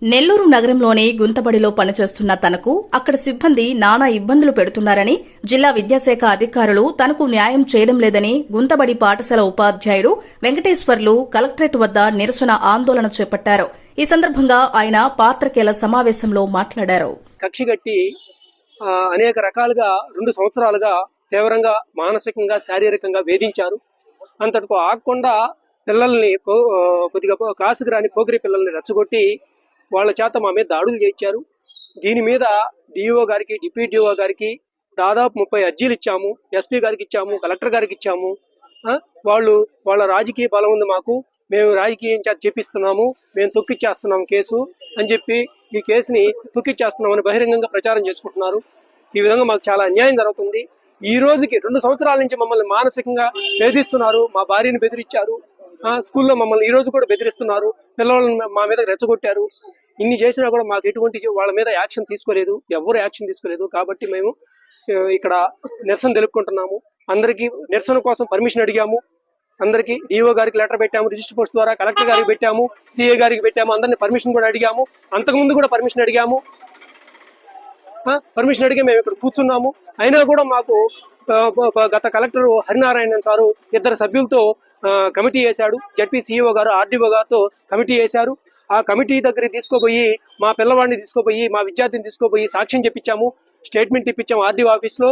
నెల్లూరు నగరంలోని గుంతబడిలో పనిచేస్తున్న తనకు అక్కడ సిబ్బంది నానా ఇబ్బందులు పెడుతున్నారని, జిల్లా విద్యాశాఖ అధికారులు తనకు న్యాయం చేయడం లేదని గుంతబడి పాఠశాల ఉపాధ్యాయుడు వెంకటేశ్వర్లు కలెక్టరేట్ వద్ద నిరసన ఆందోళన చేపట్టారు. ఈ సందర్భంగా ఆయన పాత్రికేయుల సమావేశంలో మాట్లాడారు. కక్షిగట్టి అనేక రకాలుగా 2 సంవత్సరాలుగా తీవ్రంగా మానసికంగా శారీరకంగా వేధించారు. అంతటితో ఆగకుండా పిల్లల్ని కొద్దిగా క్లాసుకు రాని పోకిరి పిల్లల్ని రెచ్చగొట్టి వాళ్ళ చేత మా మీద దాడులు చేయించారు. దీని మీద డిఓ గారికి, డిప్యూటీ డిఓ గారికి దాదాపు 30 అర్జీలు ఇచ్చాము. ఎస్పీ గారికి ఇచ్చాము, కలెక్టర్ గారికి ఇచ్చాము. వాళ్ళ రాజకీయ బలం ఉంది, మాకు మేము రాజకీయం చేత చెప్పిస్తున్నాము, మేము తొక్కిచ్చేస్తున్నాం కేసు అని చెప్పి ఈ కేసుని తొక్కిచ్చేస్తున్నామని బహిరంగంగా ప్రచారం చేసుకుంటున్నారు. ఈ విధంగా మాకు చాలా అన్యాయం జరుగుతుంది. ఈ రోజుకి 2 సంవత్సరాల నుంచి మమ్మల్ని మానసికంగా వేధిస్తున్నారు. మా భార్యను బెదిరించారు. స్కూల్లో మమ్మల్ని ఈ రోజు కూడా బెదిరిస్తున్నారు. పిల్లలను మా మీద రెచ్చగొట్టారు. ఇన్ని చేసినా కూడా మాకు ఎటువంటి వాళ్ళ మీద యాక్షన్ తీసుకోలేదు, ఎవరు యాక్షన్ తీసుకోలేదు. కాబట్టి మేము ఇక్కడ నిరసన తెలుపుకుంటున్నాము. అందరికీ నిరసన కోసం పర్మిషన్ అడిగాము. అందరికీ డిఓ గారికి లెటర్ పెట్టాము, రిజిస్టర్ పోస్ట్ ద్వారా కలెక్టర్ గారికి పెట్టాము, సిఏ గారికి పెట్టాము. అందరినీ పర్మిషన్ కూడా అడిగాము. అంతకుముందు కూడా పర్మిషన్ అడిగాము. పర్మిషన్ అడిగి మేము ఇక్కడ కూర్చున్నాము. అయినా కూడా మాకు గత కలెక్టర్ హరినారాయణన్ సారు 2 సభ్యులతో కమిటీ వేశాడు. జడ్పీ సిఇఓ గారు, ఆర్డీఓ గారితో కమిటీ వేశారు. ఆ కమిటీ దగ్గరికి తీసుకుపోయి మా పిల్లవాడిని తీసుకుపోయి, మా విద్యార్థిని తీసుకుపోయి సాక్ష్యం చెప్పించాము, స్టేట్మెంట్ ఇప్పించాము ఆర్డీఓ ఆఫీస్లో.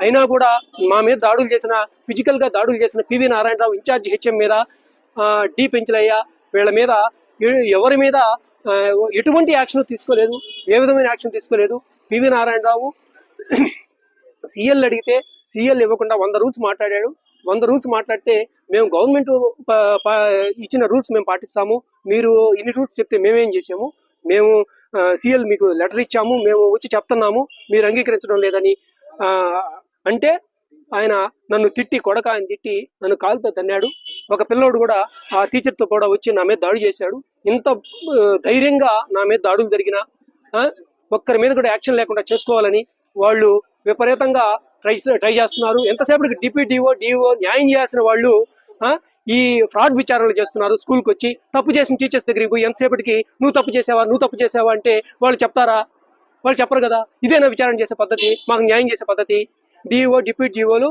అయినా కూడా మా మీద దాడులు చేసిన, ఫిజికల్ గా దాడులు చేసిన పివి నారాయణరావు ఇన్ఛార్జ్ హెచ్ఎం మీద, డి పెంచలయ్య వీళ్ళ మీద ఎవరి మీద ఎటువంటి యాక్షన్ తీసుకోలేదు, ఏ విధమైన యాక్షన్ తీసుకోలేదు. పివి నారాయణరావు సీఎల్ అడిగితే సీఎల్ ఇవ్వకుండా 100 రూల్స్ మాట్లాడాడు. 100 రూల్స్ మాట్లాడితే మేము గవర్నమెంట్ ఇచ్చిన రూల్స్ మేము పాటిస్తాము, మీరు ఇన్ని రూల్స్ చెప్తే మేమేం చేసాము, మేము సీఎల్ మీకు లెటర్ ఇచ్చాము, మేము వచ్చి చెప్తున్నాము, మీరు అంగీకరించడం లేదని అంటే ఆయన నన్ను తిట్టి, కొడక ఆయన తిట్టి నన్ను కాలుతో తన్నాడు. ఒక పిల్లోడు కూడా ఆ టీచర్తో కూడా వచ్చి నా మీద దాడి చేశాడు. ఇంత ధైర్యంగా నా మీద దాడులు జరిగిన ఒక్కరి మీద కూడా యాక్షన్ లేకుండా చేసుకోవాలని వాళ్ళు విపరీతంగా ట్రై చేస్తున్నారు. ఎంతసేపటికి డిప్యూటీ డిఓ న్యాయం చేయాల్సిన వాళ్ళు ఈ ఫ్రాడ్ విచారణలు చేస్తున్నారు. స్కూల్కి వచ్చి తప్పు చేసిన టీచర్స్ దగ్గరికి పోయి ఎంతసేపటికి నువ్వు తప్పు చేసావా అంటే వాళ్ళు చెప్తారా? వాళ్ళు చెప్పరు కదా. ఇదేనా విచారణ చేసే పద్ధతి, మాకు న్యాయం చేసే పద్ధతి? డిఓ, డిప్యూటీ డిఓలు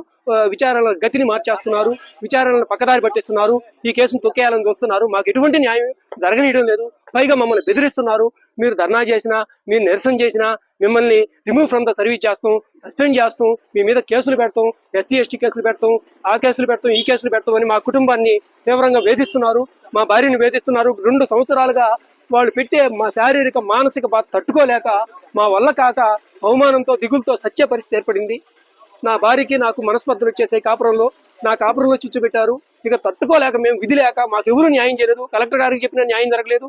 విచారణల గతిని మార్చేస్తున్నారు, విచారణలను పక్కదారి పట్టిస్తున్నారు, ఈ కేసును తొక్కేయాలని చూస్తున్నారు. మాకు ఎటువంటి న్యాయం జరగనీయడం లేదు. పైగా మమ్మల్ని బెదిరిస్తున్నారు. మీరు ధర్నా చేసినా, మీరు నిరసన చేసినా మిమ్మల్ని రిమూవ్ ఫ్రమ్ ద సర్వీస్ చేస్తాం, సస్పెండ్ చేస్తాం, మీ మీద కేసులు పెడతాం, ఎస్సీ ఎస్టీ కేసులు పెడతాం, ఆ కేసులు పెడతాం, ఈ కేసులు పెడతాం అని మా కుటుంబాన్ని తీవ్రంగా వేధిస్తున్నారు. మా భార్యను వేధిస్తున్నారు. 2 సంవత్సరాలుగా వాళ్ళు పెట్టే మా శారీరక మానసిక బాధ తట్టుకోలేక మా వల్ల కాక అవమానంతో దిగులతో సత్య పరిస్థితి ఏర్పడింది. నా భార్యకి నాకు మనస్పర్ధలు వచ్చేసాయి. నా కాపురంలో చిచ్చు పెట్టారు. ఇక తట్టుకోలేక మేము విధి లేక మాకు ఎవరు న్యాయం చేయలేదు. కలెక్టర్ గారికి చెప్పిన న్యాయం జరగలేదు.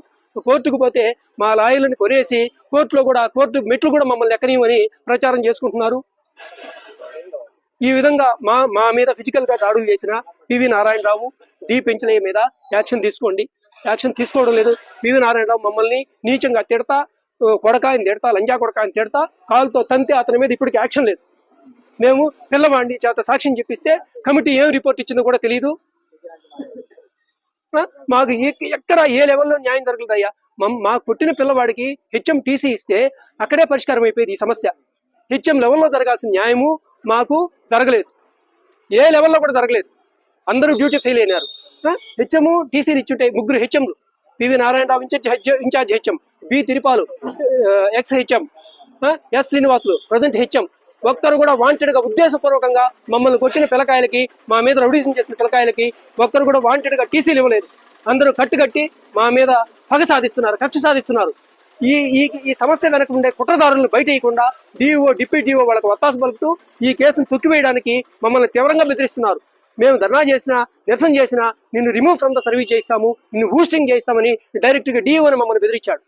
కోర్టుకు పోతే మా లాయర్లను కొనేసి కోర్టు మెట్లు కూడా మమ్మల్ని ఎక్కనీయమని ప్రచారం చేసుకుంటున్నారు. ఈ విధంగా మా మీద ఫిజికల్ గా దాడులు చేసిన పివి నారాయణరావు, డి పెంచలయ్య మీద యాక్షన్ తీసుకోండి. యాక్షన్ తీసుకోవడం లేదు. పివి నారాయణరావు మమ్మల్ని నీచంగా తిడతా, కొడకాయని తిడతా, లంజా కొడకాయని తిడతా, కాలుతో తంతే అతని మీద ఇప్పటికీ యాక్షన్ లేదు. మేము పిల్లవాడిని చేత సాక్ష్యం చెప్పిస్తే కమిటీ ఏం రిపోర్ట్ ఇచ్చిందో కూడా తెలియదు. మాకు ఎక్కడ ఏ లెవెల్లో న్యాయం జరగలేదయ్యా. మా పుట్టిన పిల్లవాడికి హెచ్ఎం టీసీ ఇస్తే అక్కడే పరిష్కారం అయిపోయేది ఈ సమస్య. హెచ్ఎం లెవెల్లో జరగాల్సిన న్యాయము మాకు జరగలేదు. ఏ లెవెల్లో కూడా జరగలేదు. అందరూ డ్యూటీ ఫెయిల్ అయినారు. హెచ్ఎం టీసీని ఇచ్చుంటే 3 హెచ్ఎంలు, PV Narayanarao incharge HM, B Tirupalu ex HM, S Srinivasulu present HM, ఒక్కరు కూడా వాంటెడ్ గా ఉద్దేశపూర్వకంగా మమ్మల్ని కొట్టిన పిల్లకాయలకి, మా మీద రౌడీజం చేసిన పిల్లకాయలకి ఒక్కరు కూడా వాంటెడ్ గా టీసీలు ఇవ్వలేదు. అందరూ కట్టుకట్టి మా మీద కక్ష సాధిస్తున్నారు. ఈ సమస్య వెనక ఉండే కుట్రదారులను బయట వేయకుండా డిఓ, డిప్యూటీ డిఓ వాళ్ళకి ఒత్తాసు పలుకుతూ ఈ కేసును తొక్కివేయడానికి మమ్మల్ని తీవ్రంగా బెదిరిస్తున్నారు. మేము ధర్నా చేసినా, నిరసన చేసినా నిన్ను రిమూవ్ ఫ్రమ్ ద సర్వీస్ చేయిస్తాము, నిన్ను బూస్టింగ్ చేయిస్తామని డైరెక్ట్ గా డిఓని మమ్మల్ని బెదిరించాడు.